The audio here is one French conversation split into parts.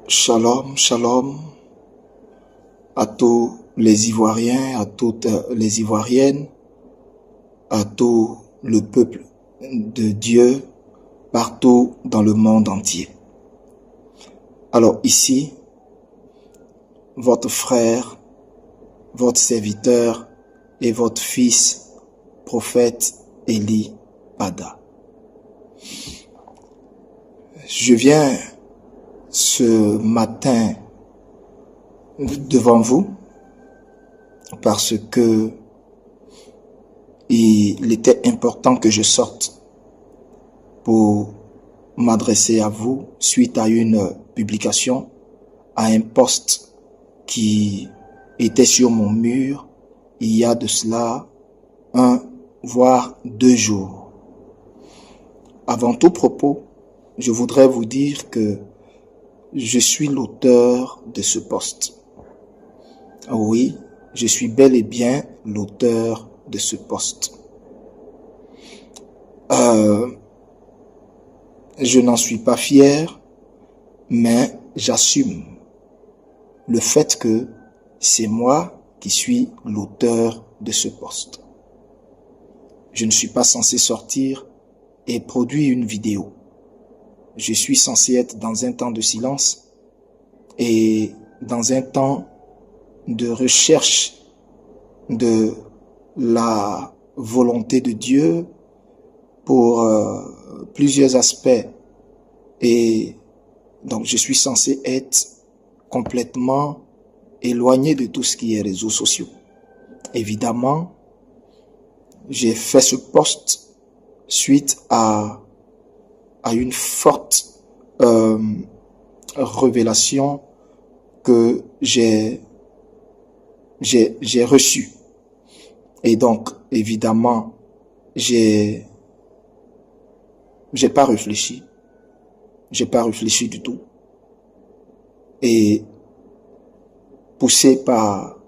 Shalom, shalom à tous les Ivoiriens, à toutes les Ivoiriennes, à tout le peuple de Dieu partout dans le monde entier. Alors ici, votre frère, votre serviteur et votre fils, prophète Eli Pada. Je viens ce matin devant vous parce que il était important que je sorte pour m'adresser à vous suite à une publication, à un post qui était sur mon mur il y a de cela 1 voire 2 jours. Avant tout propos, je voudrais vous dire que je suis l'auteur de ce post. Oui, je suis bel et bien l'auteur de ce post. Je n'en suis pas fier, mais j'assume le fait que c'est moi qui suis l'auteur de ce post. Je ne suis pas censé sortir et produire une vidéo. Je suis censé être dans un temps de silence et dans un temps de recherche de la volonté de Dieu pour plusieurs aspects. Et donc je suis censé être complètement éloigné de tout ce qui est réseaux sociaux. Évidemment, j'ai fait ce post suite à une forte révélation que j'ai reçue. Et donc, évidemment, j'ai pas réfléchi. J'ai pas réfléchi du tout. Et poussé par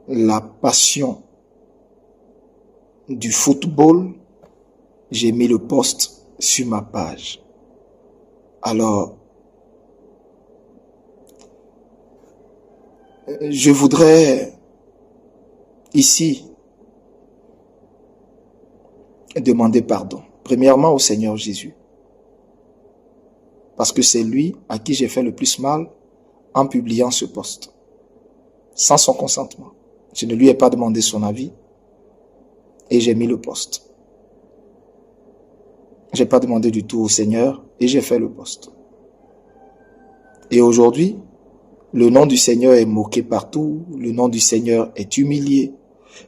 la passion du football, j'ai mis le post sur ma page. Alors, je voudrais ici demander pardon. Premièrement au Seigneur Jésus. Parce que c'est lui à qui j'ai fait le plus mal en publiant ce post. Sans son consentement. Je ne lui ai pas demandé son avis et j'ai mis le post. J'ai pas demandé du tout au Seigneur et j'ai fait le post. Et aujourd'hui, le nom du Seigneur est moqué partout, le nom du Seigneur est humilié,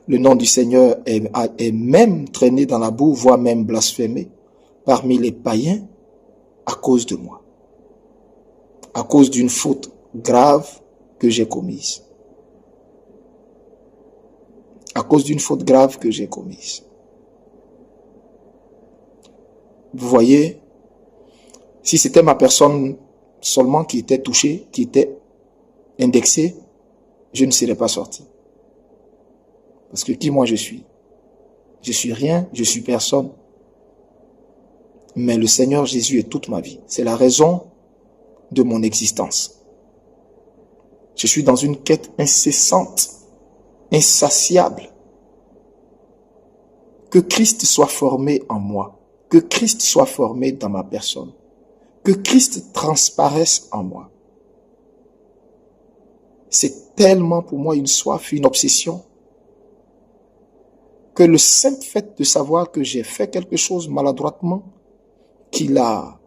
le nom du Seigneur est même traîné dans la boue, voire même blasphémé parmi les païens à cause de moi, à cause d'une faute grave que j'ai commise. À cause d'une faute grave que j'ai commise. Vous voyez, si c'était ma personne seulement qui était touchée, qui était indexée, je ne serais pas sorti. Parce que qui moi je suis? Je suis rien, je suis personne. Mais le Seigneur Jésus est toute ma vie. C'est la raison de mon existence. Je suis dans une quête incessante, insatiable. Que Christ soit formé en moi. Que Christ soit formé dans ma personne. Que Christ transparaisse en moi. C'est tellement pour moi une soif, une obsession, que le simple fait de savoir que j'ai fait quelque chose maladroitement, qui a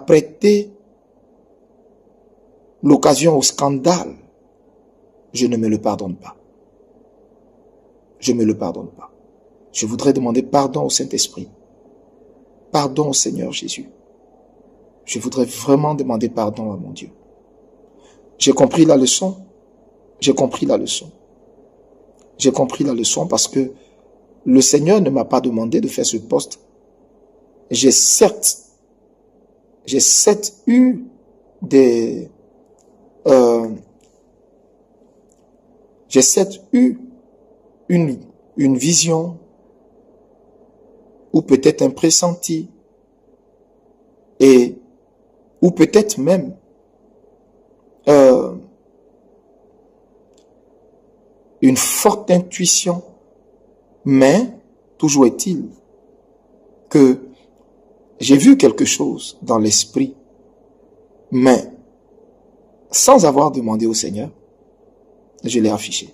prêté l'occasion au scandale, je ne me le pardonne pas. Je ne me le pardonne pas. Je voudrais demander pardon au Saint-Esprit. Pardon au Seigneur Jésus. Je voudrais vraiment demander pardon à mon Dieu. J'ai compris la leçon. J'ai compris la leçon. J'ai compris la leçon parce que le Seigneur ne m'a pas demandé de faire ce poste. J'ai certes eu une vision ou peut-être un pressenti et ou peut-être même une forte intuition, mais toujours est-il que j'ai vu quelque chose dans l'esprit, mais sans avoir demandé au Seigneur, je l'ai affiché.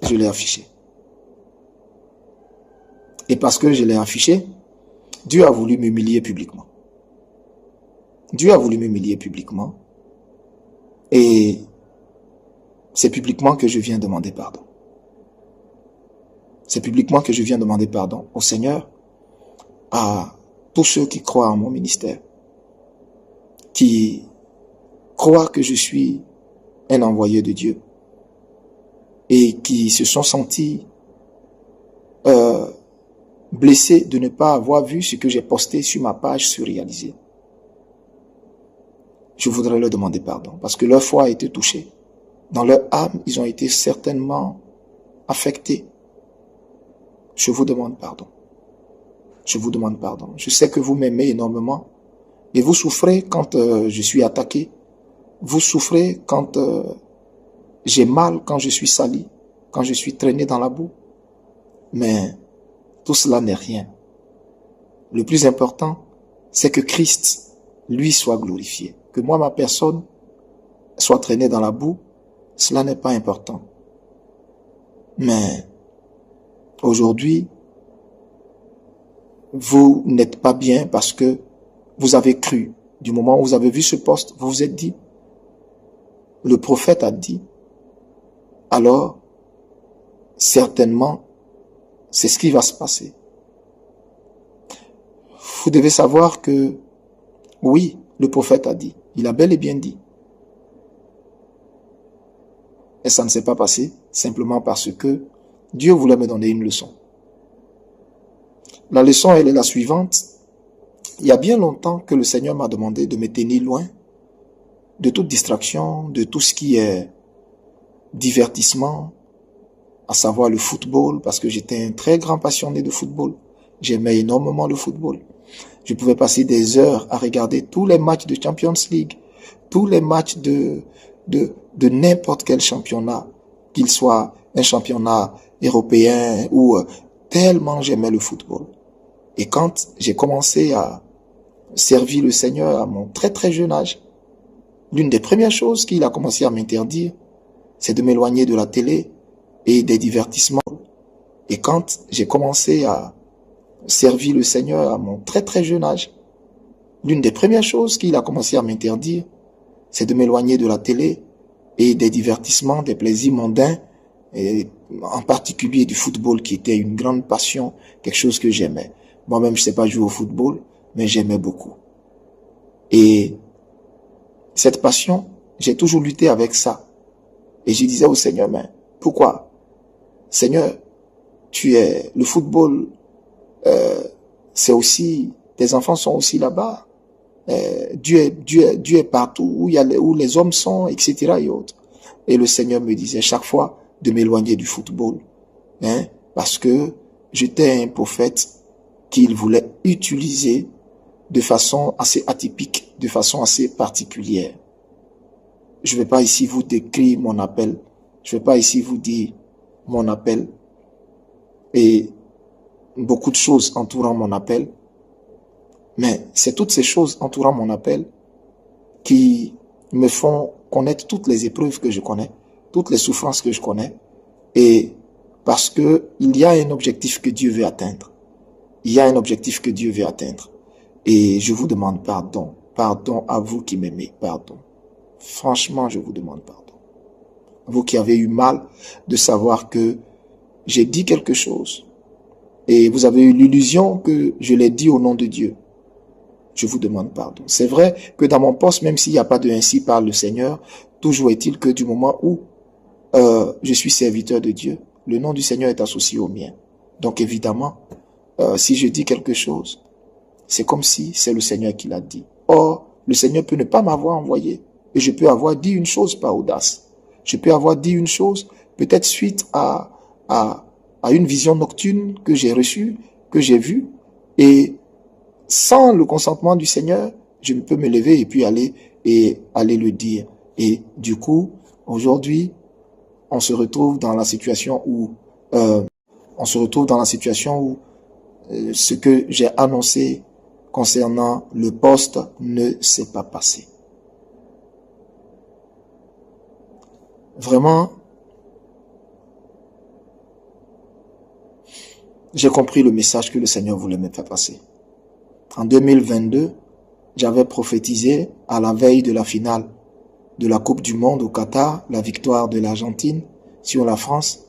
Je l'ai affiché. Et parce que je l'ai affiché, Dieu a voulu m'humilier publiquement. Dieu a voulu m'humilier publiquement. Et c'est publiquement que je viens demander pardon. C'est publiquement que je viens demander pardon au Seigneur, à tous ceux qui croient en mon ministère, qui croient que je suis un envoyé de Dieu et qui se sont sentis blessés de ne pas avoir vu ce que j'ai posté sur ma page surréalisée. Je voudrais leur demander pardon parce que leur foi a été touchée. Dans leur âme, ils ont été certainement affectés. Je vous demande pardon. Je vous demande pardon. Je sais que vous m'aimez énormément et vous souffrez quand je suis attaqué. Vous souffrez quand j'ai mal, quand je suis sali, quand je suis traîné dans la boue. Mais tout cela n'est rien. Le plus important, c'est que Christ, lui, soit glorifié. Que moi, ma personne, soit traînée dans la boue, cela n'est pas important. Mais aujourd'hui, vous n'êtes pas bien parce que vous avez cru. Du moment où vous avez vu ce poste, vous vous êtes dit, le prophète a dit, alors certainement, c'est ce qui va se passer. Vous devez savoir que, oui, le prophète a dit, il a bel et bien dit. Et ça ne s'est pas passé simplement parce que Dieu voulait me donner une leçon. La leçon, elle est la suivante. Il y a bien longtemps que le Seigneur m'a demandé de me tenir loin de toute distraction, de tout ce qui est divertissement, à savoir le football, parce que j'étais un très grand passionné de football. J'aimais énormément le football. Je pouvais passer des heures à regarder tous les matchs de Champions League, tous les matchs de n'importe quel championnat, qu'il soit un championnat européen ou tellement j'aimais le football. Et quand j'ai commencé à servir le Seigneur à mon très très jeune âge, l'une des premières choses qu'il a commencé à m'interdire, c'est de m'éloigner de la télé et des divertissements. Et quand j'ai commencé à servir le Seigneur à mon très très jeune âge, l'une des premières choses qu'il a commencé à m'interdire, c'est de m'éloigner de la télé et des divertissements, des plaisirs mondains, et en particulier du football qui était une grande passion, quelque chose que j'aimais. Moi-même, je ne sais pas jouer au football, mais j'aimais beaucoup. Et cette passion, j'ai toujours lutté avec ça. Et je disais au Seigneur, mais pourquoi? Seigneur, le football, c'est aussi, tes enfants sont aussi là-bas. Dieu est partout où les hommes sont, etc. et autres. Et le Seigneur me disait chaque fois de m'éloigner du football, parce que j'étais un prophète qu'il voulait utiliser de façon assez atypique, de façon assez particulière. Je ne vais pas ici vous décrire mon appel, je ne vais pas ici vous dire mon appel et beaucoup de choses entourant mon appel, mais c'est toutes ces choses entourant mon appel qui me font connaître toutes les épreuves que je connais, toutes les souffrances que je connais, et parce que il y a un objectif que Dieu veut atteindre. Il y a un objectif que Dieu veut atteindre. Et je vous demande pardon. Pardon à vous qui m'aimez. Pardon. Franchement, je vous demande pardon. Vous qui avez eu mal de savoir que j'ai dit quelque chose et vous avez eu l'illusion que je l'ai dit au nom de Dieu. Je vous demande pardon. C'est vrai que dans mon poste, même s'il n'y a pas de ainsi parle le Seigneur, toujours est-il que du moment où je suis serviteur de Dieu, le nom du Seigneur est associé au mien. Donc évidemment, si je dis quelque chose, c'est comme si c'est le Seigneur qui l'a dit. Or, le Seigneur peut ne pas m'avoir envoyé. Et je peux avoir dit une chose par audace. Je peux avoir dit une chose peut-être suite à une vision nocturne que j'ai reçue, que j'ai vue. Et sans le consentement du Seigneur, je ne peux me lever et puis aller le dire. Et du coup, aujourd'hui, on se retrouve dans la situation où ce que j'ai annoncé concernant le poste ne s'est pas passé. Vraiment, j'ai compris le message que le Seigneur voulait me faire passer. En 2022, j'avais prophétisé à la veille de la finale de la Coupe du Monde au Qatar, la victoire de l'Argentine sur la France,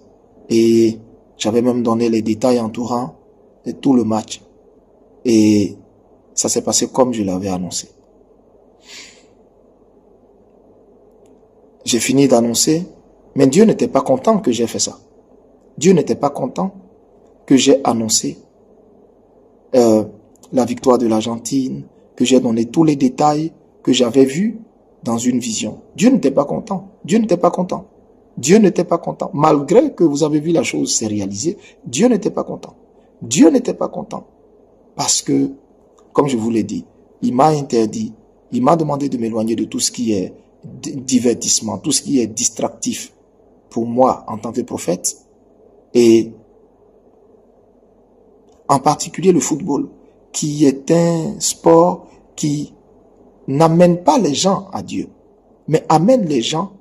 et j'avais même donné les détails entourant tout le match. Et ça s'est passé comme je l'avais annoncé. J'ai fini d'annoncer, mais Dieu n'était pas content que j'ai fait ça. Dieu n'était pas content que j'ai annoncé la victoire de l'Argentine, que j'ai donné tous les détails que j'avais vus dans une vision. Dieu n'était pas content. Dieu n'était pas content. Dieu n'était pas content. Malgré que vous avez vu la chose s'est réalisée, Dieu n'était pas content. Dieu n'était pas content. Parce que, comme je vous l'ai dit, il m'a interdit, il m'a demandé de m'éloigner de tout ce qui est divertissement, tout ce qui est distractif pour moi en tant que prophète, et en particulier le football, qui est un sport qui n'amène pas les gens à Dieu, mais amène les gens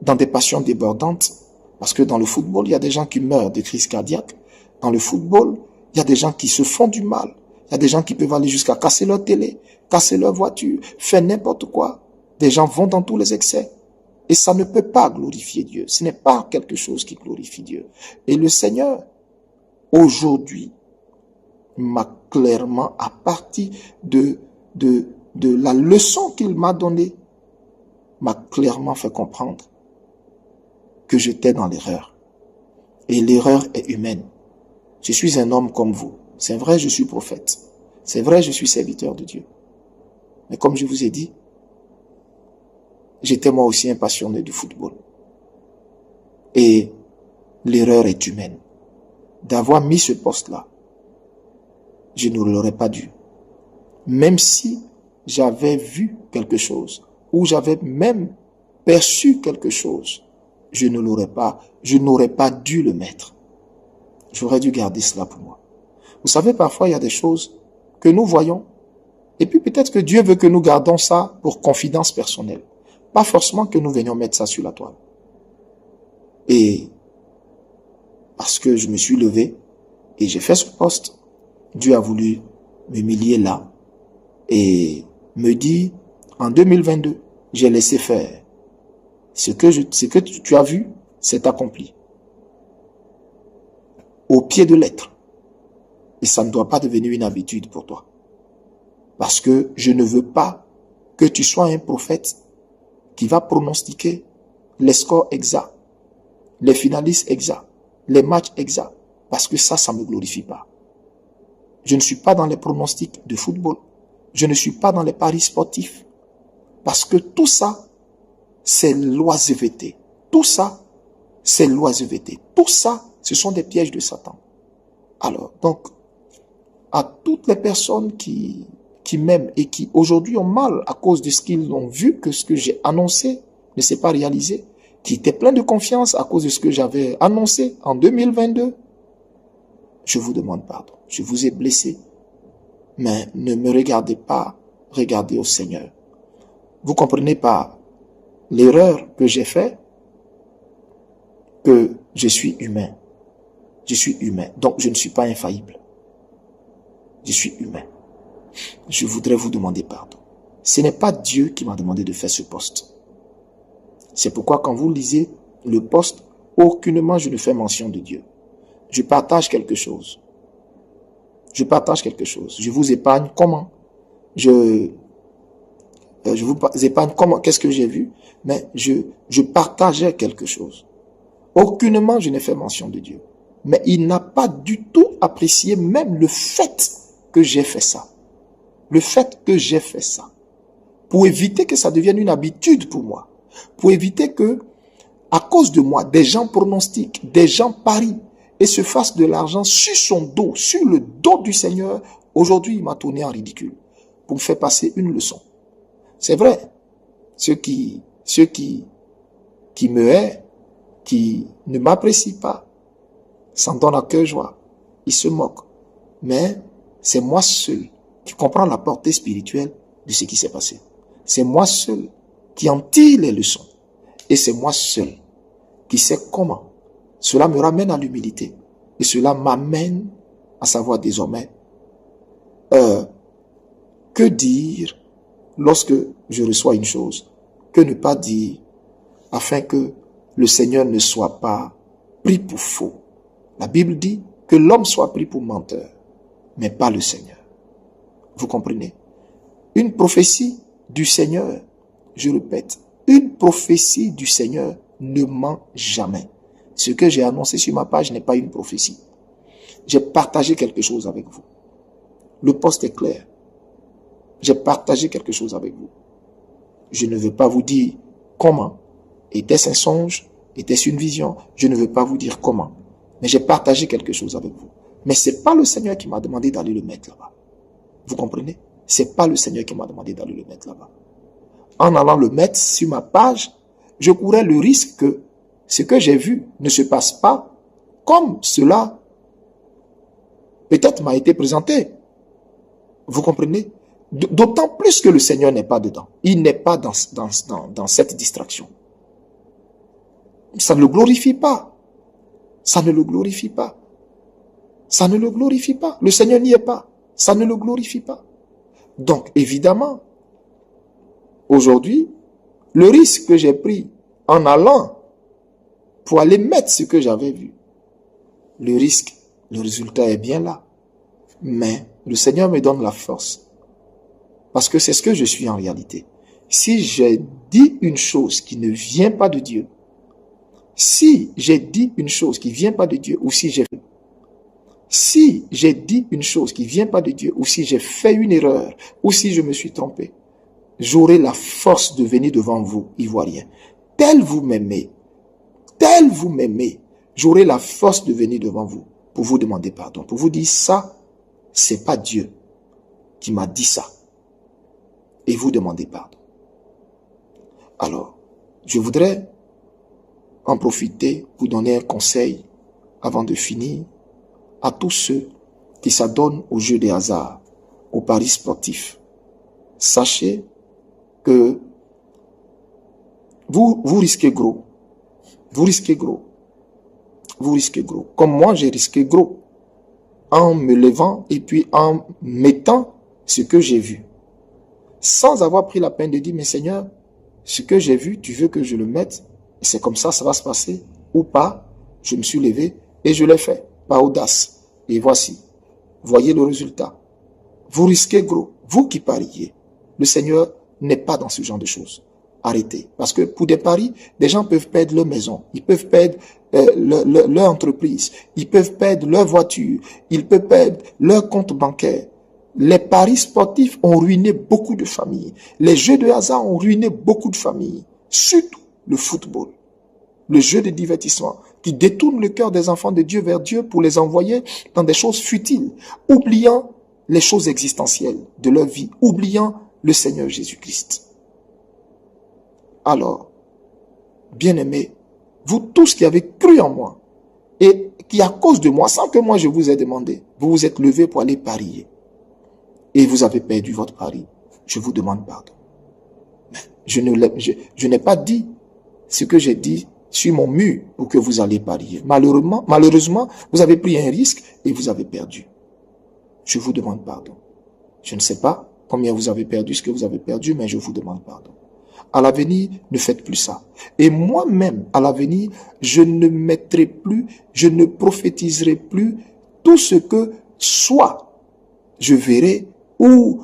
dans des passions débordantes. Parce que dans le football, il y a des gens qui meurent de crise cardiaque. Dans le football, il y a des gens qui se font du mal. Il y a des gens qui peuvent aller jusqu'à casser leur télé, casser leur voiture, faire n'importe quoi. Des gens vont dans tous les excès. Et ça ne peut pas glorifier Dieu. Ce n'est pas quelque chose qui glorifie Dieu. Et le Seigneur, aujourd'hui, m'a clairement, à partir de la leçon qu'il m'a donnée, m'a clairement fait comprendre que j'étais dans l'erreur. Et l'erreur est humaine. Je suis un homme comme vous. C'est vrai, je suis prophète. C'est vrai, je suis serviteur de Dieu. Mais comme je vous ai dit, j'étais moi aussi un passionné du football. Et l'erreur est humaine. D'avoir mis ce poste-là, je ne l'aurais pas dû. Même si j'avais vu quelque chose, ou j'avais même perçu quelque chose, je n'aurais pas dû le mettre. J'aurais dû garder cela pour moi. Vous savez, parfois, il y a des choses que nous voyons, et puis peut-être que Dieu veut que nous gardons ça pour confidence personnelle. Pas forcément que nous venions mettre ça sur la toile. Et parce que je me suis levé et j'ai fait ce poste, Dieu a voulu m'humilier là et me dire, en 2022, j'ai laissé faire. Ce que tu as vu, c'est accompli. Au pied de lettre. Et ça ne doit pas devenir une habitude pour toi. Parce que je ne veux pas que tu sois un prophète qui va pronostiquer les scores exacts, les finalistes exacts, les matchs exacts. Parce que ça ne me glorifie pas. Je ne suis pas dans les pronostics de football. Je ne suis pas dans les paris sportifs. Parce que tout ça, c'est l'oisiveté. Tout ça, c'est l'oisiveté. Tout ça, ce sont des pièges de Satan. Alors, donc, à toutes les personnes qui m'aiment et qui aujourd'hui ont mal à cause de ce qu'ils ont vu, que ce que j'ai annoncé ne s'est pas réalisé, qui étaient pleins de confiance à cause de ce que j'avais annoncé en 2022, je vous demande pardon. Je vous ai blessé. Mais ne me regardez pas, regardez au Seigneur. Vous comprenez pas l'erreur que j'ai faite, que je suis humain. Je suis humain, donc je ne suis pas infaillible. Je suis humain. Je voudrais vous demander pardon. Ce n'est pas Dieu qui m'a demandé de faire ce poste. C'est pourquoi quand vous lisez le poste, aucunement je ne fais mention de Dieu. Je partage quelque chose. Je partage quelque chose. Je vous épargne comment? Je vous épargne comment? Qu'est-ce que j'ai vu? Mais je partageais quelque chose. Aucunement je n'ai fait mention de Dieu. Mais il n'a pas du tout apprécié même le fait que j'ai fait ça. Le fait que j'ai fait ça. Pour éviter que ça devienne une habitude pour moi. Pour éviter que, à cause de moi, des gens pronostiquent, des gens parient et se fassent de l'argent sur son dos, sur le dos du Seigneur, Aujourd'hui, il m'a tourné en ridicule pour me faire passer une leçon. C'est vrai, ceux qui me haïssent, qui ne m'apprécient pas, s'en donnent à cœur joie. Ils se moquent. Mais c'est moi seul qui comprends la portée spirituelle de ce qui s'est passé. C'est moi seul qui en tire les leçons. Et c'est moi seul qui sais comment. Cela me ramène à l'humilité. Et cela m'amène à savoir désormais que dire lorsque je reçois une chose, que ne pas dire afin que le Seigneur ne soit pas pris pour faux. La Bible dit que l'homme soit pris pour menteur, mais pas le Seigneur. Vous comprenez? Une prophétie du Seigneur, je répète, une prophétie du Seigneur ne ment jamais. Ce que j'ai annoncé sur ma page n'est pas une prophétie. J'ai partagé quelque chose avec vous. Le poste est clair. J'ai partagé quelque chose avec vous. Je ne veux pas vous dire comment. Était-ce un songe? Était-ce une vision? Je ne veux pas vous dire comment. Mais j'ai partagé quelque chose avec vous. Mais ce n'est pas le Seigneur qui m'a demandé d'aller le mettre là-bas. Vous comprenez? Ce n'est pas le Seigneur qui m'a demandé d'aller le mettre là-bas. En allant le mettre sur ma page, je courais le risque que ce que j'ai vu ne se passe pas comme cela peut-être m'a été présenté. Vous comprenez? D'autant plus que le Seigneur n'est pas dedans. Il n'est pas dans cette distraction. Ça ne le glorifie pas. Ça ne le glorifie pas. Ça ne le glorifie pas. Le Seigneur n'y est pas. Ça ne le glorifie pas. Donc, évidemment, aujourd'hui, le risque que j'ai pris en allant pour aller mettre ce que j'avais vu, le risque, le résultat est bien là. Mais le Seigneur me donne la force. Parce que c'est ce que je suis en réalité. Si j'ai dit une chose qui ne vient pas de Dieu, si j'ai dit une chose qui ne vient pas de Dieu, ou si j'ai dit une chose qui ne vient pas de Dieu, ou si j'ai fait une erreur, ou si je me suis trompé, j'aurai la force de venir devant vous, Ivoiriens. Tel vous m'aimez, j'aurai la force de venir devant vous pour vous demander pardon, pour vous dire ça, c'est pas Dieu qui m'a dit ça. Et vous demandez pardon. Alors, je voudrais en profiter pour donner un conseil avant de finir à tous ceux qui s'adonnent au jeu des hasards, aux paris sportifs. Sachez que vous risquez gros. Vous risquez gros. Vous risquez gros. Comme moi, j'ai risqué gros en me levant et puis en mettant ce que j'ai vu. Sans avoir pris la peine de dire, mais Seigneur, ce que j'ai vu, tu veux que je le mette? C'est comme ça va se passer ou pas? Je me suis levé et je l'ai fait, par audace. Et voici, voyez le résultat. Vous risquez gros, vous qui pariez. Le Seigneur n'est pas dans ce genre de choses. Arrêtez. Parce que pour des paris, des gens peuvent perdre leur maison, ils peuvent perdre leur entreprise, ils peuvent perdre leur voiture, ils peuvent perdre leur compte bancaire. Les paris sportifs ont ruiné beaucoup de familles. Les jeux de hasard ont ruiné beaucoup de familles. Surtout le football. Le jeu de divertissement qui détourne le cœur des enfants de Dieu vers Dieu pour les envoyer dans des choses futiles, oubliant les choses existentielles de leur vie, oubliant le Seigneur Jésus-Christ. Alors, bien-aimés, vous tous qui avez cru en moi et qui à cause de moi, sans que moi je vous ai demandé, vous vous êtes levés pour aller parier et vous avez perdu votre pari, je vous demande pardon. Mais je n'ai pas dit ce que j'ai dit sur mon mur pour que vous alliez parier. Malheureusement, vous avez pris un risque et vous avez perdu. Je vous demande pardon. Je ne sais pas combien vous avez perdu, ce que vous avez perdu, mais je vous demande pardon. À l'avenir, ne faites plus ça. Et moi-même, à l'avenir, je ne mettrai plus, je ne prophétiserai plus tout ce que soit je verrai ou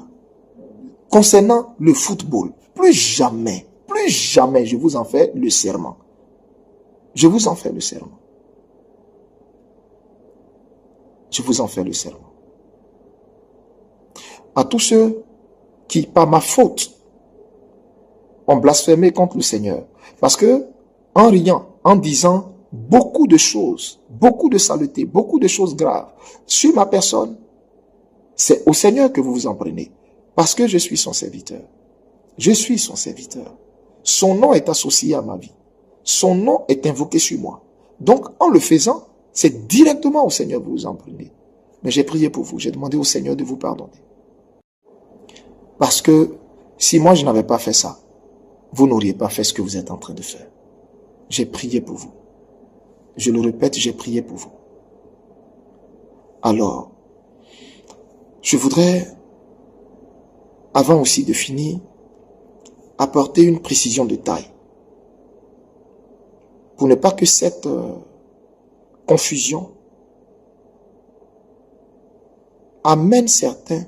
concernant le football. Plus jamais, je vous en fais le serment. Je vous en fais le serment. Je vous en fais le serment. À tous ceux qui, par ma faute, ont blasphémé contre le Seigneur. Parce que, en riant, en disant beaucoup de choses, beaucoup de saletés, beaucoup de choses graves sur ma personne, C'est au Seigneur que vous vous en prenez. Parce que je suis son serviteur. Je suis son serviteur. Son nom est associé à ma vie. Son nom est invoqué sur moi. Donc, en le faisant, c'est directement au Seigneur que vous vous en prenez. Mais j'ai prié pour vous. J'ai demandé au Seigneur de vous pardonner. Parce que si moi je n'avais pas fait ça, vous n'auriez pas fait ce que vous êtes en train de faire. J'ai prié pour vous. Je le répète, j'ai prié pour vous. Alors, je voudrais, avant aussi de finir, apporter une précision de taille. Pour ne pas que cette confusion amène certains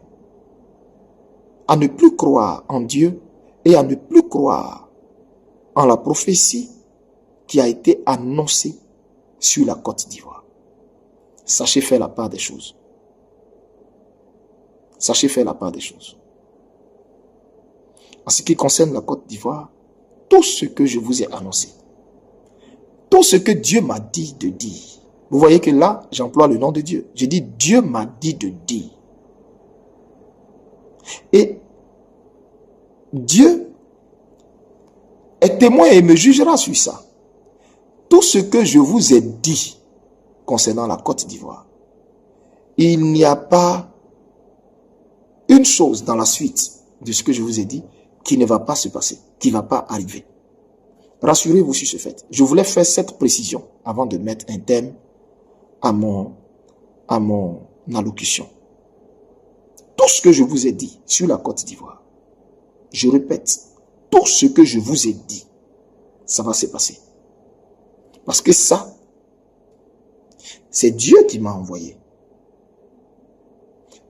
à ne plus croire en Dieu et à ne plus croire en la prophétie qui a été annoncée sur la Côte d'Ivoire. Sachez faire la part des choses. Sachez faire la part des choses. En ce qui concerne la Côte d'Ivoire, tout ce que je vous ai annoncé, tout ce que Dieu m'a dit de dire, vous voyez que là, j'emploie le nom de Dieu. J'ai dit, Dieu m'a dit de dire. Et Dieu est témoin et me jugera sur ça. Tout ce que je vous ai dit concernant la Côte d'Ivoire, il n'y a pas une chose dans la suite de ce que je vous ai dit qui ne va pas se passer, qui ne va pas arriver. Rassurez-vous sur ce fait. Je voulais faire cette précision avant de mettre un thème à mon allocution. Tout ce que je vous ai dit sur la Côte d'Ivoire, je répète, tout ce que je vous ai dit, ça va se passer. Parce que ça, c'est Dieu qui m'a envoyé.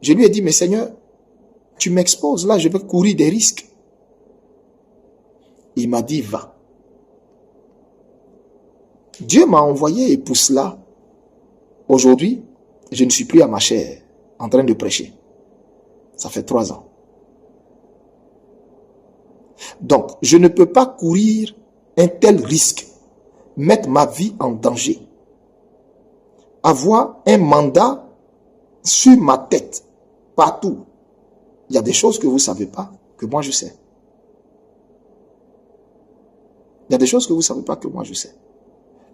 Je lui ai dit, mais Seigneur, tu m'exposes là, je vais courir des risques. Il m'a dit, va. Dieu m'a envoyé et pour cela, aujourd'hui, je ne suis plus à ma chair, en train de prêcher. Ça fait 3 ans. Donc, je ne peux pas courir un tel risque, mettre ma vie en danger, avoir un mandat sur ma tête, partout. Il y a des choses que vous ne savez pas, que moi je sais. Il y a des choses que vous ne savez pas, que moi je sais.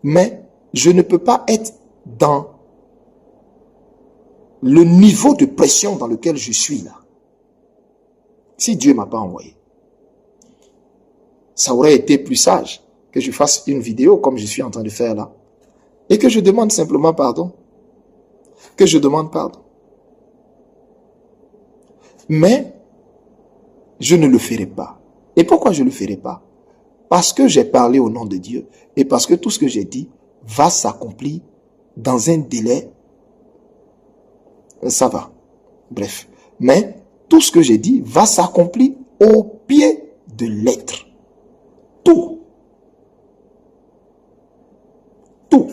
Mais je ne peux pas être dans le niveau de pression dans lequel je suis là. Si Dieu ne m'a pas envoyé. Ça aurait été plus sage que je fasse une vidéo comme je suis en train de faire là. Et que je demande simplement pardon. Que je demande pardon. Mais je ne le ferai pas. Et pourquoi je ne le ferai pas? Parce que j'ai parlé au nom de Dieu et parce que tout ce que j'ai dit va s'accomplir dans un délai. Ça va. Bref. Mais tout ce que j'ai dit va s'accomplir au pied de l'être. Tout. Tout.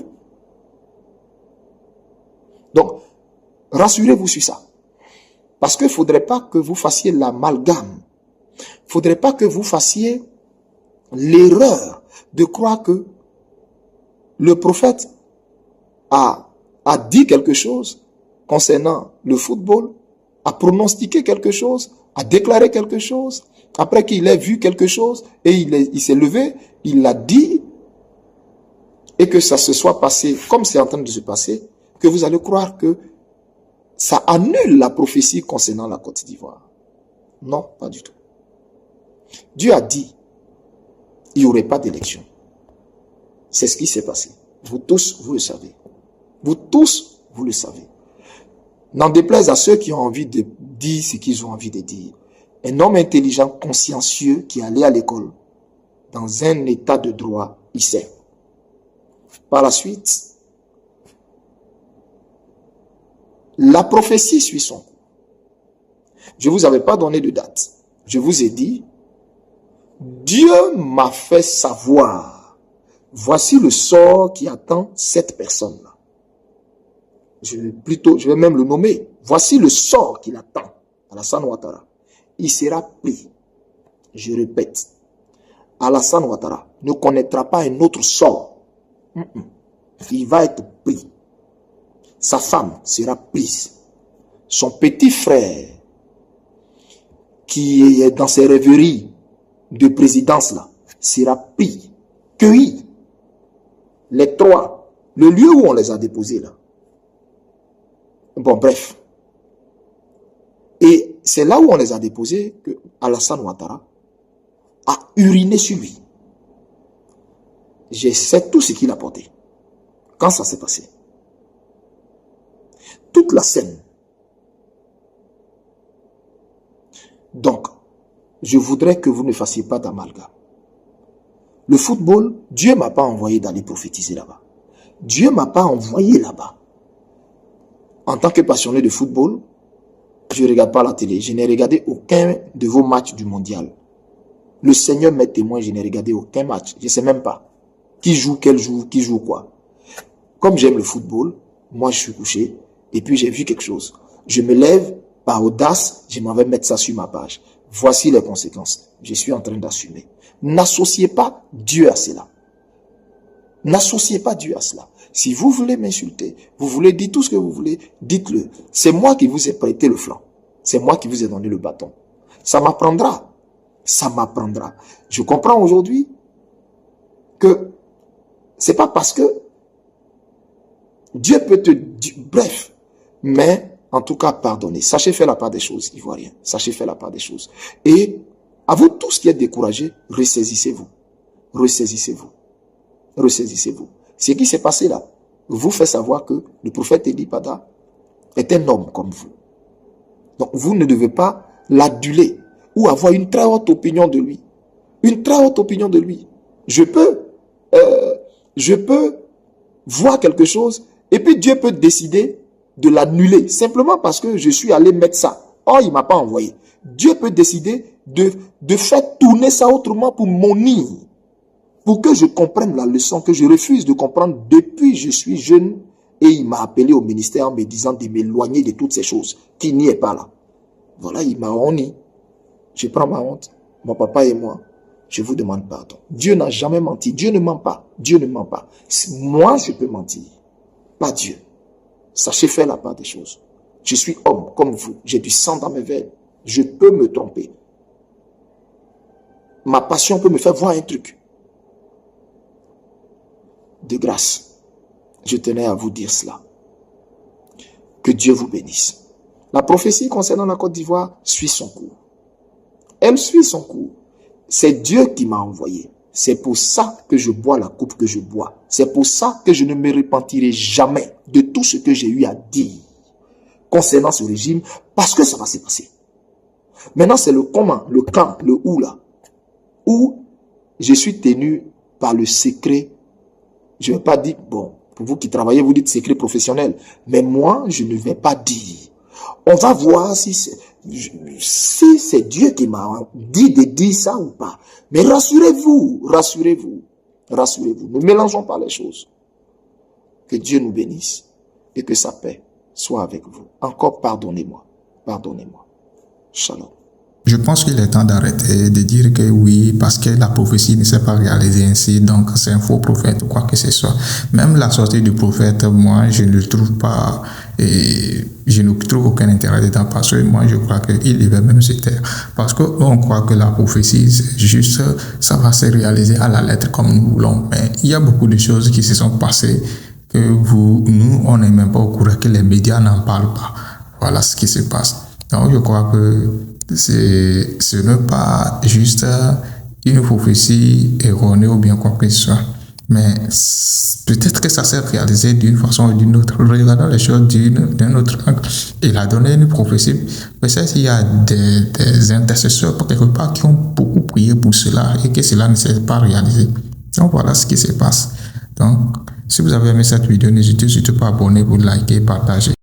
Donc, rassurez-vous sur ça. Parce qu'il ne faudrait pas que vous fassiez l'amalgame. Il ne faudrait pas que vous fassiez l'erreur de croire que le prophète a dit quelque chose concernant le football, a pronostiqué quelque chose, a déclaré quelque chose, après qu'il ait vu quelque chose, et il s'est levé, il l'a dit, et que ça se soit passé comme c'est en train de se passer, que vous allez croire que ça annule la prophétie concernant la Côte d'Ivoire. Non, pas du tout. Dieu a dit, il n'y aurait pas d'élection. C'est ce qui s'est passé. Vous tous, vous le savez. Vous tous, vous le savez. N'en déplaise à ceux qui ont envie de dire ce qu'ils ont envie de dire. Un homme intelligent, consciencieux, qui allait à l'école, dans un état de droit, il sait. Par la suite, la prophétie suit son cours. Je ne vous avais pas donné de date. Je vous ai dit, Dieu m'a fait savoir, voici le sort qui attend cette personne-là. Je vais même le nommer. Voici le sort qu'il attend, Alassane Ouattara. Il sera pris. Je répète, Alassane Ouattara ne connaîtra pas un autre sort. Il va être pris. Sa femme sera prise. son petit frère, qui est dans ses rêveries de présidence là, sera pris, cueilli. Les trois, le lieu où on les a déposés là. Bon, bref. Et c'est là où on les a déposés que Alassane Ouattara a uriné sur lui. Je sais tout ce qu'il a porté. Quand ça s'est passé. Toute la scène. Donc, je voudrais que vous ne fassiez pas d'amalgame. Le football, Dieu ne m'a pas envoyé d'aller prophétiser là-bas. Dieu ne m'a pas envoyé là-bas. En tant que passionné de football, je ne regarde pas la télé. Je n'ai regardé aucun de vos matchs du mondial. Le Seigneur m'est témoin, je n'ai regardé aucun match. Je ne sais même pas qui joue, quel jour, qui joue quoi. Comme j'aime le football, moi je suis couché et puis j'ai vu quelque chose. Je me lève par audace, je m'en vais mettre ça sur ma page. Voici les conséquences. Je suis en train d'assumer. N'associez pas Dieu à cela. N'associez pas Dieu à cela. Si vous voulez m'insulter, vous voulez dire tout ce que vous voulez, dites-le. C'est moi qui vous ai prêté le flanc. C'est moi qui vous ai donné le bâton. Ça m'apprendra. Ça m'apprendra. Je comprends aujourd'hui que c'est pas parce que Dieu peut te dire, bref, mais en tout cas, pardonnez. Sachez faire la part des choses, Ivoiriens. Sachez faire la part des choses. Et à vous tous qui êtes découragés, ressaisissez-vous. Ressaisissez-vous. Ressaisissez-vous. Ce qui s'est passé là, vous fait savoir que le prophète Eli Pada est un homme comme vous. Donc vous ne devez pas l'aduler ou avoir une très haute opinion de lui. Une très haute opinion de lui. Je peux voir quelque chose et puis Dieu peut décider de l'annuler simplement parce que je suis allé mettre ça. Oh, il ne m'a pas envoyé. Dieu peut décider de faire tourner ça autrement pour m'honnir. Pour que je comprenne la leçon que je refuse de comprendre depuis que je suis jeune. Et il m'a appelé au ministère en me disant de m'éloigner de toutes ces choses qui n'y est pas là. Voilà, il m'a honni. Je prends ma honte. Mon papa et moi, je vous demande pardon. Dieu n'a jamais menti. Dieu ne ment pas. Dieu ne ment pas. Moi, je peux mentir. Pas Dieu. Sachez faire la part des choses. Je suis homme comme vous. J'ai du sang dans mes veines. Je peux me tromper. Ma passion peut me faire voir un truc. De grâce, je tenais à vous dire cela. Que Dieu vous bénisse. La prophétie concernant la Côte d'Ivoire suit son cours. Elle suit son cours. C'est Dieu qui m'a envoyé. C'est pour ça que je bois la coupe que je bois. C'est pour ça que je ne me repentirai jamais de tout ce que j'ai eu à dire concernant ce régime, parce que ça va se passer. Maintenant, c'est le comment, le quand, le où là, où je suis tenu par le secret. Je ne vais pas dire, bon, pour vous qui travaillez, vous dites secret professionnel. Mais moi, je ne vais pas dire. On va voir si c'est Dieu qui m'a dit de dire ça ou pas. Mais rassurez-vous, rassurez-vous, rassurez-vous. Ne mélangeons pas les choses. Que Dieu nous bénisse et que sa paix soit avec vous. Encore pardonnez-moi. Pardonnez-moi. Shalom. Je pense qu'il est temps d'arrêter de dire que oui, parce que la prophétie ne s'est pas réalisée ainsi, donc c'est un faux prophète ou quoi que ce soit. Même la sortie du prophète, moi, je ne le trouve pas, et je ne trouve aucun intérêt dedans, parce que moi, je crois qu'il devait même se taire. Parce qu'on croit que la prophétie, c'est juste, ça va se réaliser à la lettre comme nous voulons. Mais il y a beaucoup de choses qui se sont passées que nous, on n'est même pas au courant, que les médias n'en parlent pas. Voilà ce qui se passe. Donc, je crois que ce n'est pas juste une prophétie erronée ou bien quoi que ce soit. Mais peut-être que ça s'est réalisé d'une façon ou d'une autre. Regardons les choses d'un autre angle. Il a donné une prophétie. Peut-être qu'il y a des intercesseurs quelque part qui ont beaucoup prié pour cela et que cela ne s'est pas réalisé. Donc voilà ce qui se passe. Donc, si vous avez aimé cette vidéo, n'hésitez surtout pas à abonner, vous liker, partager.